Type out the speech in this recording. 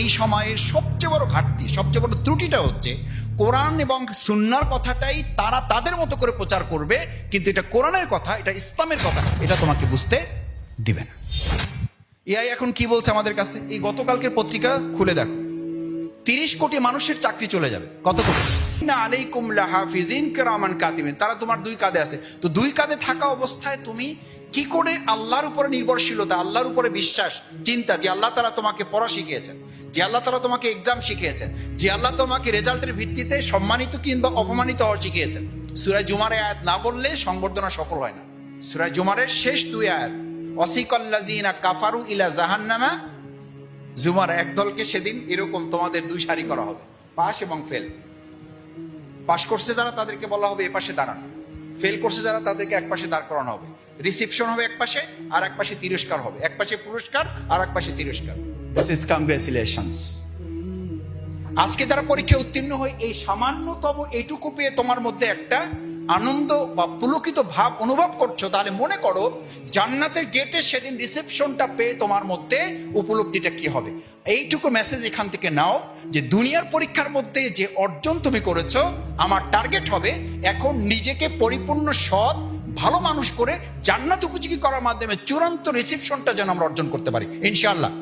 এই সময়ের সবচেয়ে বড় ঘাটতি, সবচেয়ে বড় ত্রুটিটা হচ্ছে কোরআন এবং সুন্নাহর কথাটাই তারা তাদের মতো করে প্রচার করবে, কিন্তু এটা কোরআনের কথা, এটা ইসলামের কথা, এটা তোমাকে বুঝতে দিবে না। এআই এখন কি বলছে আমাদের কাছে? এই গতকালকের পত্রিকা খুলে দেখো, 30 কোটি মানুষের চাকরি চলে যাবে। কত কোটি? না আলাইকুম লাহাফিজিন কিরামান কাতিবিন, তারা তোমার 2 কাঁধে আছে। তো 2 কাঁধে থাকা অবস্থায় তুমি কি করে আল্লাহর উপরে নির্ভরশীলতা, আল্লাহর উপরে বিশ্বাস, চিন্তা, যে আল্লাহ তাআলা তোমাকে পড়া শিখিয়েছেন, যে আল্লাহ তাআলা তোমাকে এক্সাম শিখিয়েছেন, যে আল্লাহ তোমাকে রেজাল্টের ভিত্তিতে সম্মানিত কিংবা অপমানিত হওয়া শিখিয়েছেন। সূরা জুমার আয়াত না বললে সংবর্ধনা সফল হয় না। সূরা জুমারের শেষ 2 আয়াত, ওয়াসিকাল্লাযিনা কাফারু ইলা জাহান্নামা, জুমার এক দলকে সেদিন এরকম তোমাদের 2 সারি করা হবে, পাস এবং ফেল। পাস করছে যারা তাদেরকে বলা হবে এ পাশে দাঁড়ান, ফেল করছে যারা তাদেরকে এক পাশে দাঁড় করানো হবে। রিসেপশন হবে এক পাশে, আর এক পাশে তিরস্কার হবে, এক পাশে পুরস্কার আর এক পাশে তিরস্কার। This is congratulations. আজকে যারা পরীক্ষায় উত্তীর্ণ হয়, এই সামান্যতম এইটুকু পেয়ে তোমার মধ্যে একটা আনন্দ বা পুলকিত ভাব অনুভব করছো, তাহলে মনে করো জান্নাতের গেটে সেদিন রিসেপশনটা পেয়ে তোমার মধ্যে উপলব্ধিটা কি হবে। এইটুকু মেসেজ এখান থেকে নাও, যে দুনিয়ার পরীক্ষার মধ্যে যে অর্জন তুমি করেছো, আমার টার্গেট হবে এখন নিজেকে পরিপূর্ণ সৎ ভালো মানুষ করে জান্নাত উপযোগী করার মাধ্যমে চূড়ান্ত রিসেপশনটা যেন আমরা অর্জন করতে পারি ইনশাআল্লাহ।